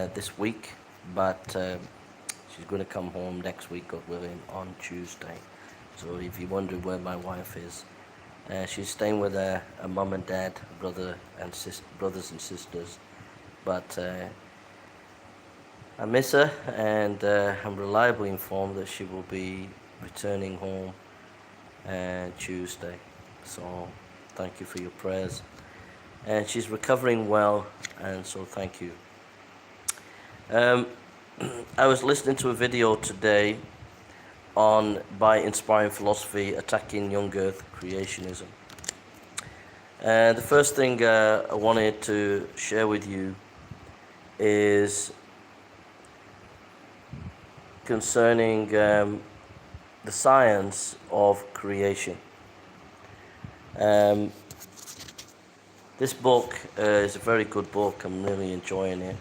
this week, but she's going to come home next week, God willing, on Tuesday. So if you're wondering where my wife is, she's staying with her mum and dad, brothers and sisters. But I miss her, and I'm reliably informed that she will be returning home Tuesday. So thank you for your prayers. And she's recovering well, and so thank you. I was listening to a video today by Inspiring Philosophy attacking young Earth creationism. And the first thing I wanted to share with you is concerning the science of creation. This book is a very good book. I'm really enjoying it.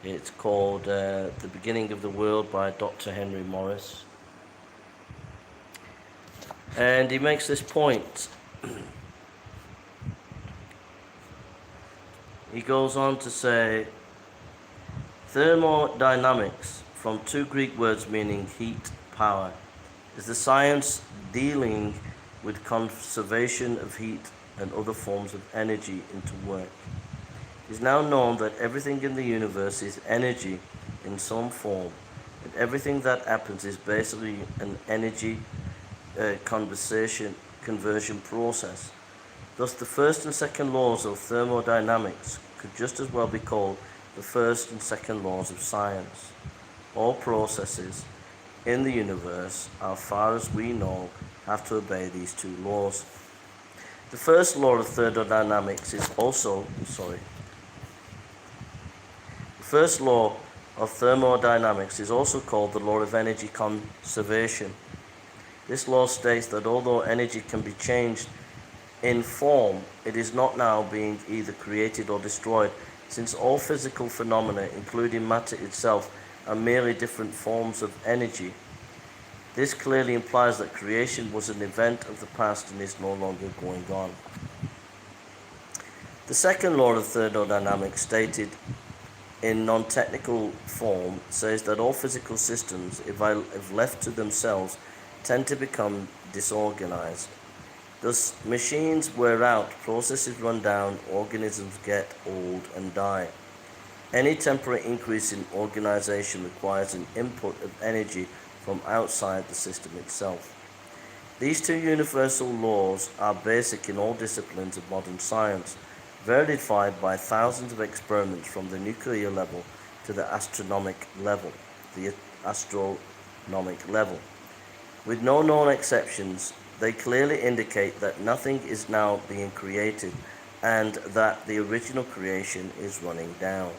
It's called The Beginning of the World by Dr. Henry Morris. And he makes this point. He goes on to say, thermodynamics, from two Greek words meaning heat, power, is the science dealing with conservation of heat and other forms of energy into work. It is now known that everything in the universe is energy in some form, and everything that happens is basically an energy conversion process. Thus, the first and second laws of thermodynamics could just as well be called the first and second laws of science. All processes in the universe, as far as we know, have to obey these two laws. The first law of thermodynamics is also, The first law of thermodynamics is also called the law of energy conservation. This law states that although energy can be changed in form, it is not now being either created or destroyed, since all physical phenomena, including matter itself, are merely different forms of energy. This clearly implies that creation was an event of the past and is no longer going on. The second law of thermodynamics, stated in non-technical form, says that all physical systems, if left to themselves, tend to become disorganized. Thus, machines wear out, processes run down, organisms get old and die. Any temporary increase in organization requires an input of energy from outside the system itself. These two universal laws are basic in all disciplines of modern science, verified by thousands of experiments from the nuclear level to the astronomic level. With no known exceptions, they clearly indicate that nothing is now being created and that the original creation is running down.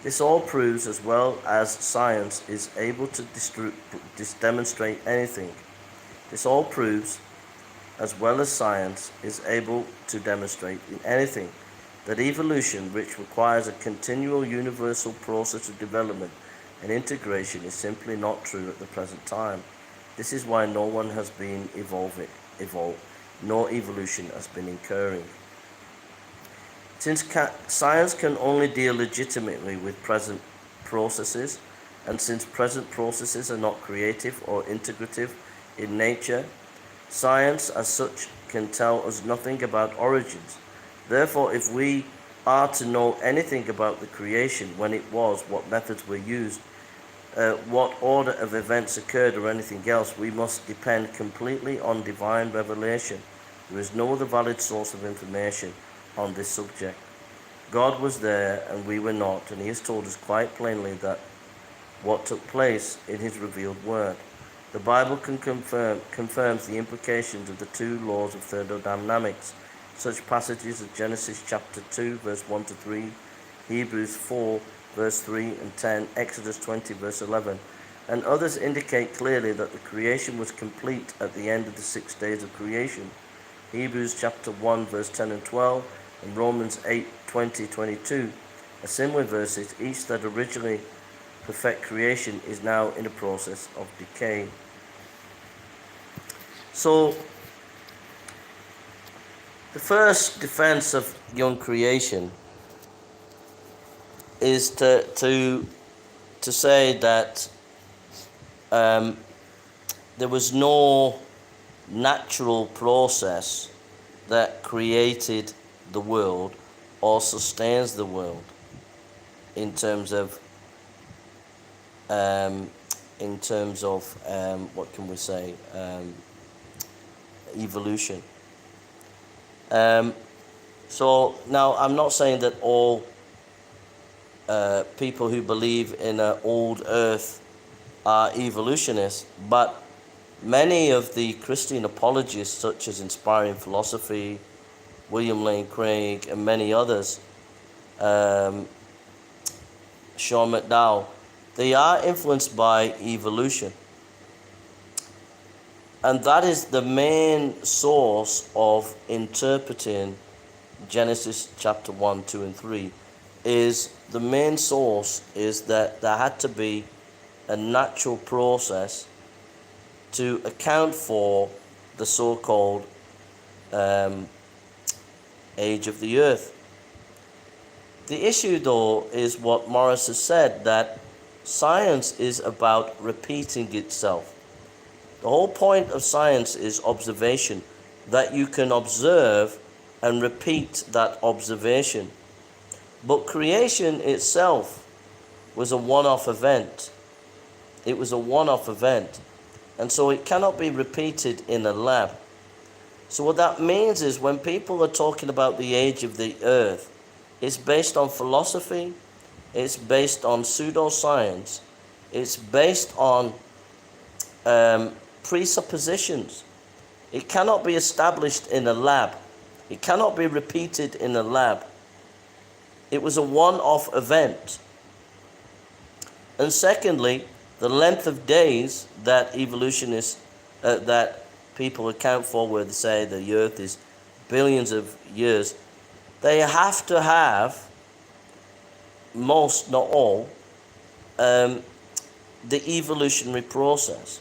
This all proves, as well as science is able to demonstrate anything, this all proves, as well as science is able to demonstrate in anything, that evolution, which requires a continual universal process of development and integration, is simply not true at the present time. This is why no one has been evolved, nor evolution has been occurring. Since science can only deal legitimately with present processes, and since present processes are not creative or integrative in nature, science as such can tell us nothing about origins. Therefore, if we are to know anything about the creation, when it was, what methods were used, what order of events occurred, or anything else, we must depend completely on divine revelation. There is no other valid source of information on this subject. God was there and we were not, and he has told us quite plainly that what took place in his revealed word. The Bible confirms the implications of the two laws of thermodynamics. Such passages as Genesis chapter 2, verse 1 to 3, Hebrews 4, verse 3 and 10, Exodus 20, verse 11, and others indicate clearly that the creation was complete at the end of the 6 days of creation. Hebrews chapter 1, verse 10 and 12, and Romans 8, 20, 22 are similar verses. Each that originally perfect creation is now in the process of decay. So, the first defense of young creation is to say that there was no natural process that created the world or sustains the world in terms of what can we say, evolution. So now I'm not saying that all people who believe in an old earth are evolutionists, but many of the Christian apologists, such as Inspiring Philosophy, William Lane Craig, and many others, Sean McDowell, they are influenced by evolution. And that is the main source of interpreting Genesis chapter 1, 2, and 3. The main source is that there had to be a natural process to account for the so-called age of the earth. The issue, though, is what Morris has said, that science is about repeating itself. The whole point of science is observation, that you can observe and repeat that observation. But creation itself was a one-off event. It was a one-off event. And so it cannot be repeated in a lab. So what that means is when people are talking about the age of the earth, it's based on philosophy, it's based on pseudoscience, it's based on presuppositions. It cannot be established in a lab. It cannot be repeated in a lab. It was a one-off event. And secondly, the length of days that evolutionists, that people account for, where they say the earth is billions of years, they have to have, most, not all, the evolutionary process.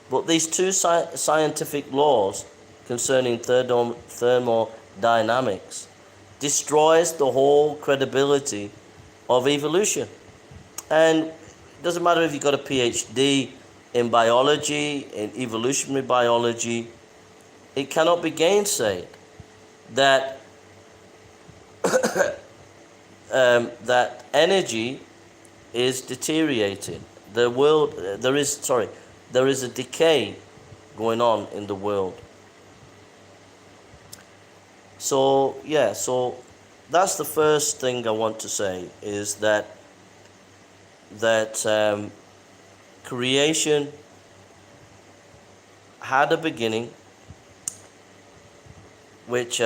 But these two scientific laws concerning thermodynamics destroys the whole credibility of evolution. And it doesn't matter if you've got a PhD in biology, in evolutionary biology, it cannot be gainsaid that that energy is deteriorating. There is a decay going on in the world. So that's the first thing I want to say, is that creation had a beginning, which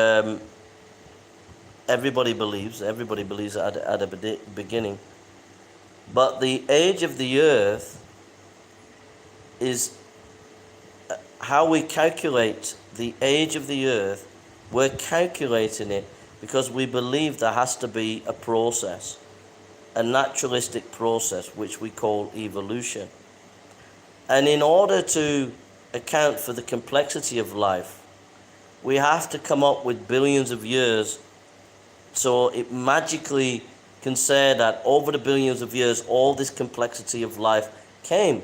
everybody believes it had a beginning. But the age of the earth is how we calculate the age of the earth. We're calculating it because we believe there has to be a process, a naturalistic process, which we call evolution. And in order to account for the complexity of life, we have to come up with billions of years, so it magically can say that over the billions of years all this complexity of life came.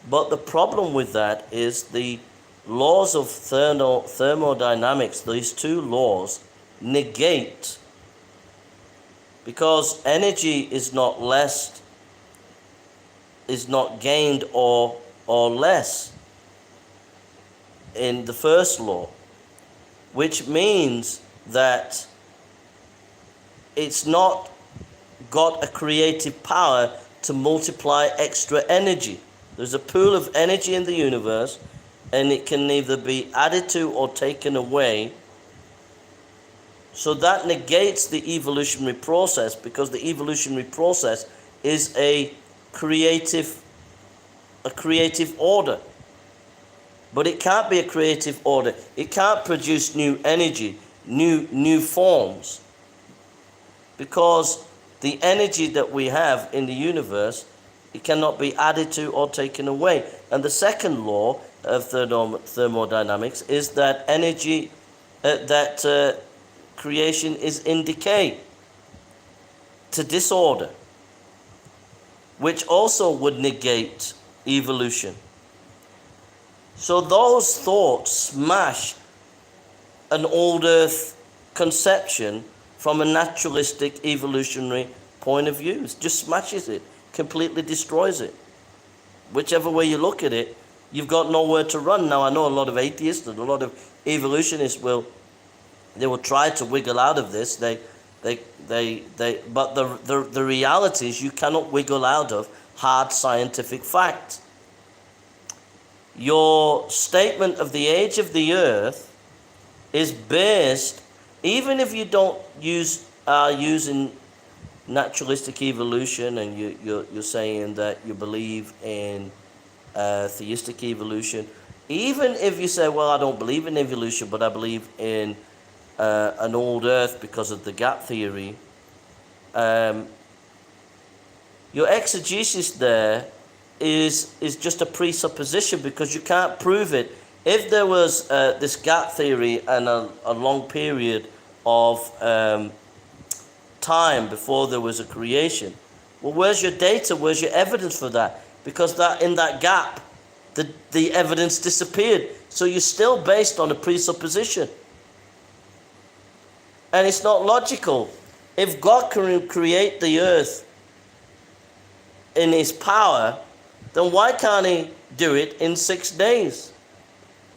But the problem with that is the laws of thermodynamics, these two laws, negate, because energy is not gained or less in the first law, which means that it's not got a creative power to multiply extra energy. There's a pool of energy in the universe, and it can neither be added to or taken away. So that negates the evolutionary process, because the evolutionary process is a creative order. But it can't be a creative order. It can't produce new energy, new forms, because the energy that we have in the universe, it cannot be added to or taken away. And the second law of thermodynamics is that energy, creation is in decay, to disorder. which also would negate evolution. So those thoughts smash an old earth conception from a naturalistic evolutionary point of view. It just smashes it, completely destroys it. Whichever way you look at it, you've got nowhere to run. Now I know a lot of atheists and a lot of evolutionists will try to wiggle out of this. But the reality is you cannot wiggle out of hard scientific fact. Your statement of the age of the earth is based, even if you don't using naturalistic evolution, and you're saying that you believe in theistic evolution, even if you say, well, I don't believe in evolution, but I believe in an old earth because of the gap theory, your exegesis there is just a presupposition, because you can't prove it. If there was this gap theory and a long period of time before there was a creation, well, where's your data? Where's your evidence for that? Because in that gap, the evidence disappeared. So you're still based on a presupposition. And it's not logical. If God can create the earth in his power, then why can't he do it in 6 days?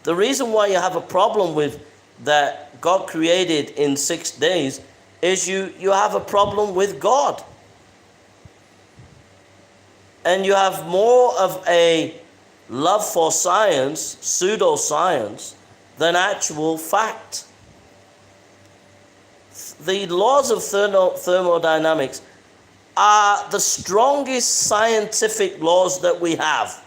The reason why you have a problem with that God created in 6 days is you have a problem with God. And you have more of a love for science, pseudoscience, than actual fact. The laws of thermodynamics are the strongest scientific laws that we have.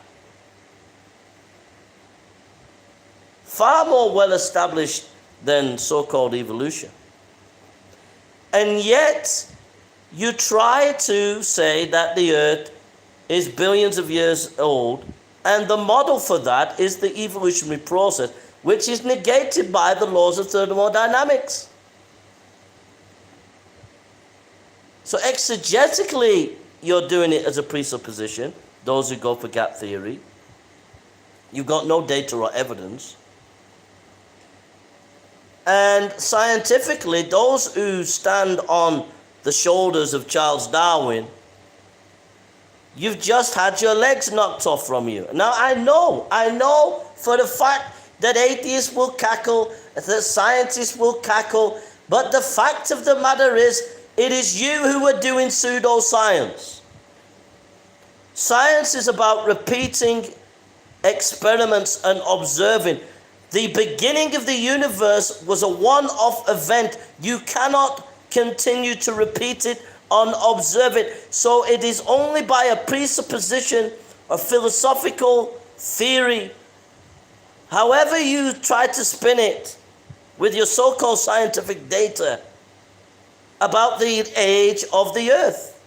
Far more well established than so-called evolution. And yet, you try to say that the earth is billions of years old, and the model for that is the evolutionary process, which is negated by the laws of thermodynamics. So exegetically, you're doing it as a presupposition, those who go for gap theory. You've got no data or evidence. And scientifically, those who stand on the shoulders of Charles Darwin, you've just had your legs knocked off from you. Now, I know for the fact that atheists will cackle, that scientists will cackle, but the fact of the matter is, it is you who are doing pseudoscience. Science is about repeating experiments and observing. The beginning of the universe was a one-off event. You cannot continue to repeat it and observe it. So it is only by a presupposition, a philosophical theory, however you try to spin it with your so-called scientific data, about the age of the earth.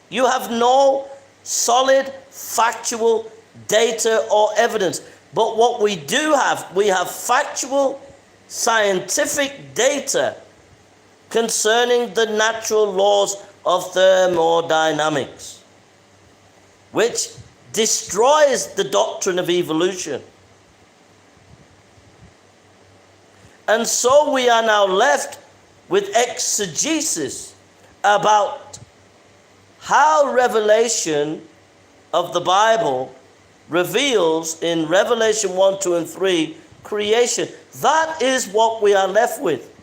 You have no solid factual data or evidence. But what we have factual scientific data concerning the natural laws of thermodynamics, which destroys the doctrine of evolution. And so we are now left with exegesis about how revelation of the Bible reveals in Revelation 1, 2, and 3 creation. That is what we are left with.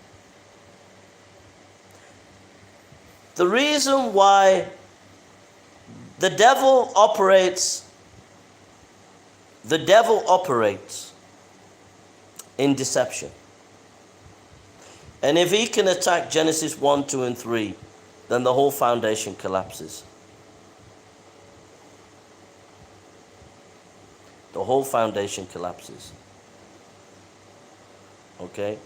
The reason why the devil operates in deception. And if he can attack Genesis 1, 2, and 3, then the whole foundation collapses. The whole foundation collapses. Okay?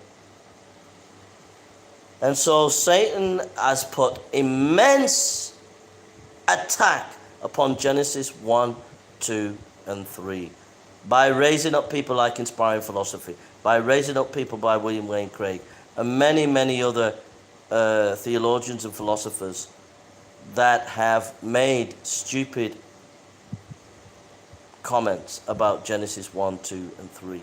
And so Satan has put immense attack upon Genesis 1, 2, and 3 by raising up people like Inspiring Philosophy, by raising up people by William Lane Craig, and many, many other theologians and philosophers that have made stupid comments about Genesis 1, 2, and 3.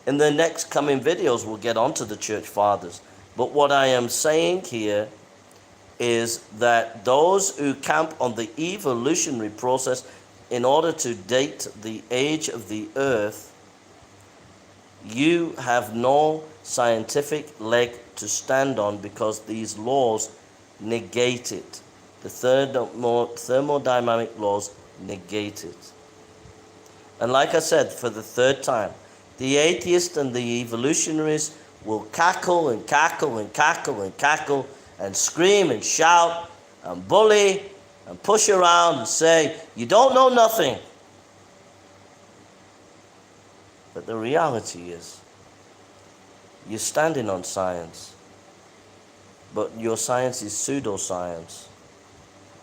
In the next coming videos, we'll get onto the church fathers. But what I am saying here is that those who camp on the evolutionary process in order to date the age of the earth, you have no scientific leg to stand on, because these laws negate it. The thermodynamic laws negate it. And like I said, for the third time, the atheists and the evolutionists will cackle and cackle and cackle and cackle and scream and shout and bully and push around and say, you don't know nothing. But the reality is, you're standing on science, but your science is pseudoscience,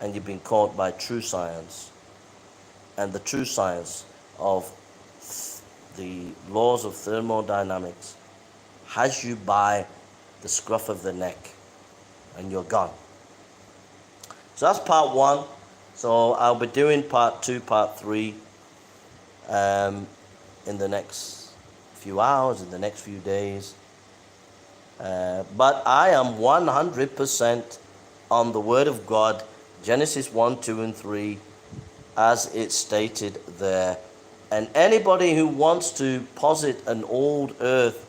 and you've been caught by true science. And the true science of the laws of thermodynamics has you by the scruff of the neck, and you're gone. So that's part one. So I'll be doing part two, part three in the next few hours, in the next few days. But I am 100% on the Word of God, Genesis 1, 2, and 3, as it's stated there. And anybody who wants to posit an old earth,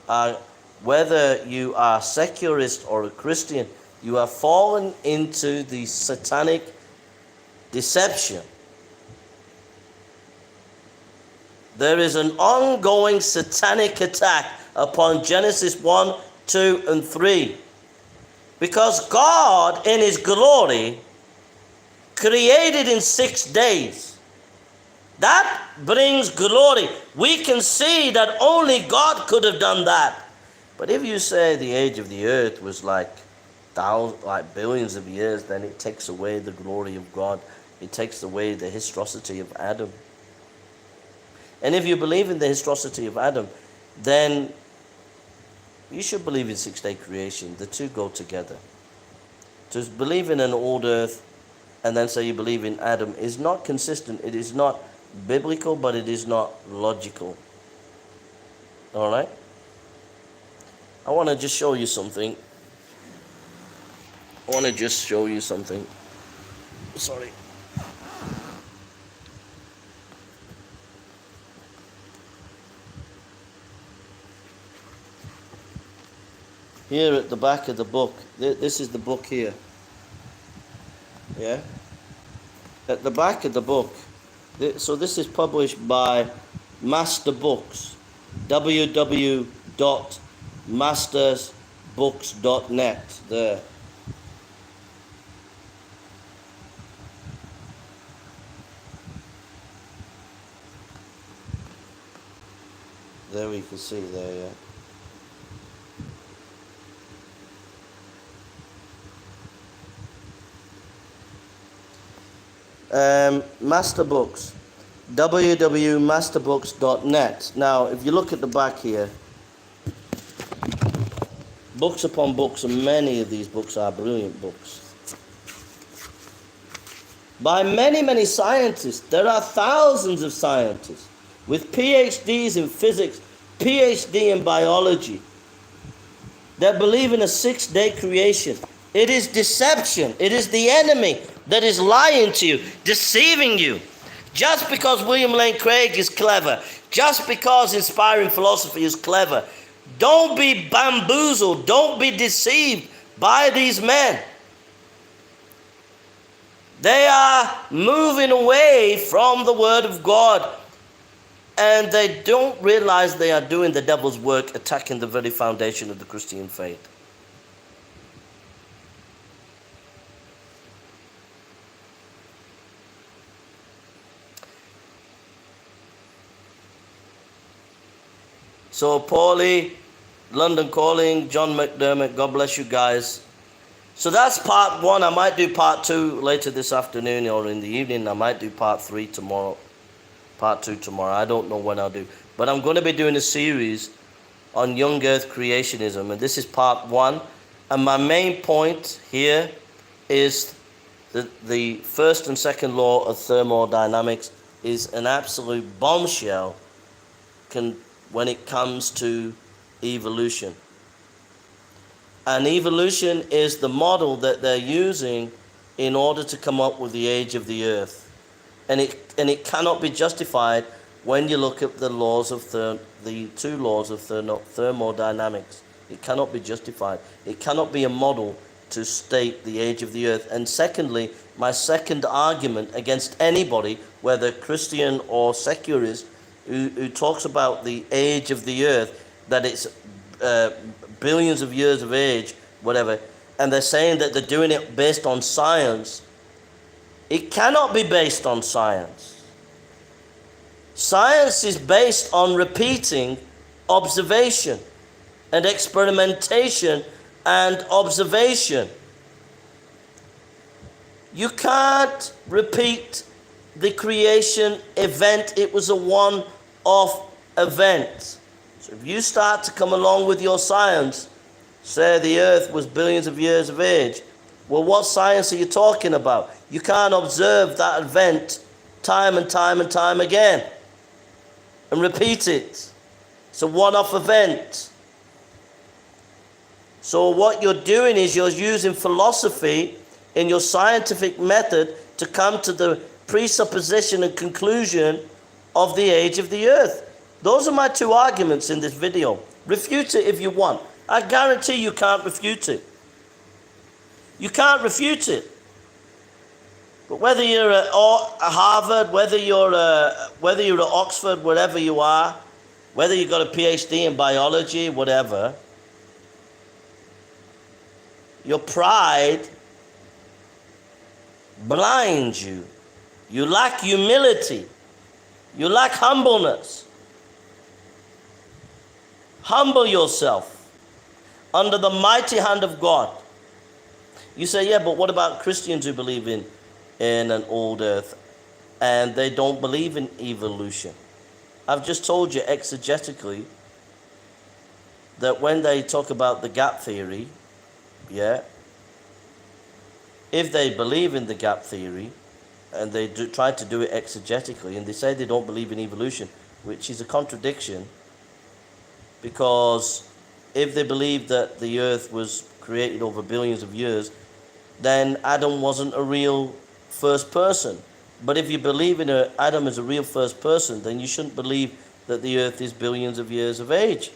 whether you are secularist or a Christian, you have fallen into the satanic deception. There is an ongoing satanic attack upon Genesis 1, 2, and 3. Because God, in His glory, created in 6 days. That brings glory. We can see that only God could have done that. But if you say the age of the earth was like billions of years, then it takes away the glory of God. It takes away the historicity of Adam. And if you believe in the historicity of Adam, then you should believe in 6-day creation. The two go together. To believe in an old earth and then say you believe in Adam is not consistent. It is not biblical, but it is not logical. All right? I want to just show you something. Sorry. Here at the back of the book, this is the book here. Yeah? At the back of the book, so this is published by Master Books, www.mastersbooks.net, there. There we can see there, yeah. Master Books, www.masterbooks.net. Now, if you look at the back here, books upon books, and many of these books are brilliant books. By many, many scientists. There are thousands of scientists with PhDs in physics, PhD in biology, that believe in a 6-day creation. It is deception. It is the enemy that is lying to you, deceiving you. Just because William Lane Craig is clever, just because inspiring philosophy is clever, don't be bamboozled, don't be deceived by these men. They are moving away from the Word of God, and they don't realize they are doing the devil's work, attacking the very foundation of the Christian faith. So Paulie, London Calling, John McDermott, God bless you guys. So that's part one. I might do part two later this afternoon or in the evening. I might do part three tomorrow. Part two tomorrow. I don't know when I'll do. But I'm going to be doing a series on young earth creationism. And this is part one. And my main point here is the first and second law of thermodynamics is an absolute bombshell when it comes to evolution. And evolution is the model that they're using in order to come up with the age of the earth. And it cannot be justified when you look at the laws of the two laws of thermodynamics. It cannot be justified. It cannot be a model to state the age of the earth. And secondly, my second argument against anybody, whether Christian or secularist, who talks about the age of the earth, that it's billions of years of age, whatever, and they're saying that they're doing it based on science. It cannot be based on science. Science is based on repeating observation and experimentation and observation. You can't repeat the creation event. It was a one-off event. So if you start to come along with your science, say the earth was billions of years of age, well, what science are you talking about? You can't observe that event time and time and time again and repeat it. It's a one-off event. So what you're doing is you're using philosophy in your scientific method to come to the presupposition and conclusion of the age of the earth. Those are my two arguments in this video. Refute it if you want. I guarantee you can't refute it. You can't refute it. But whether you're at Harvard, whether you're at Oxford, wherever you are, whether you've got a PhD in biology, whatever, your pride blinds you. You lack humility. You lack humbleness. Humble yourself under the mighty hand of God. You say, yeah, but what about Christians who believe in an old earth and they don't believe in evolution? I've just told you exegetically that when they talk about the gap theory, yeah, if they believe in the gap theory and they try to do it exegetically and they say they don't believe in evolution, which is a contradiction, because if they believe that the earth was created over billions of years, then Adam wasn't a real first person. But if you believe in Adam as a real first person, then you shouldn't believe that the earth is billions of years of age.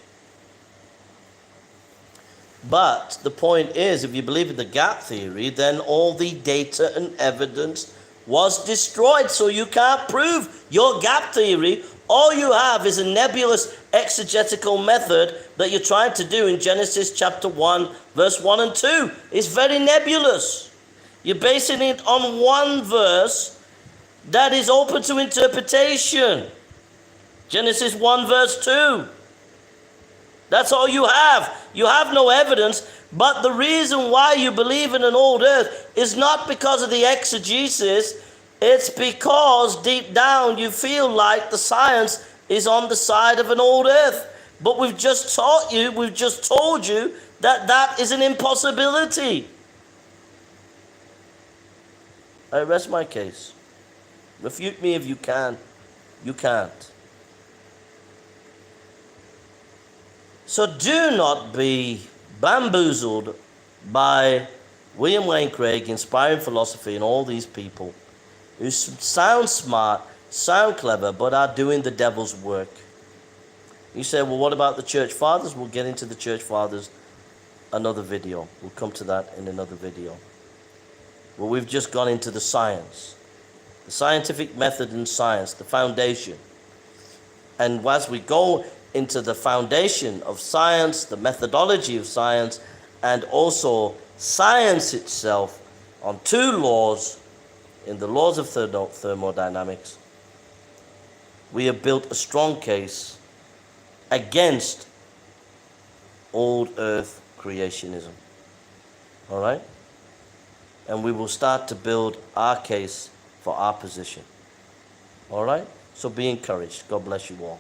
But the point is, if you believe in the gap theory, then all the data and evidence was destroyed. So you can't prove your gap theory. All you have is a nebulous exegetical method that you're trying to do in Genesis chapter 1, verse 1 and 2. It's very nebulous. You're basing it on one verse that is open to interpretation. Genesis 1, verse 2. That's all you have. You have no evidence, but the reason why you believe in an old earth is not because of the exegesis. It's because deep down you feel like the science is on the side of an old earth. But we've just told you that that is an impossibility. I rest my case. Refute me if you can. You can't. So do not be bamboozled by William Lane Craig, Inspiring Philosophy, and all these people who sound smart, sound clever, but are doing the devil's work. You say, well, what about the church fathers? We'll get into the church fathers another video. We'll come to that in another video. Well, we've just gone into the science, the scientific method in science, the foundation. And as we go into the foundation of science, the methodology of science, and also science itself on two laws, in the laws of thermodynamics, we have built a strong case against old earth creationism. All right? And we will start to build our case for our position. All right? So be encouraged. God bless you all.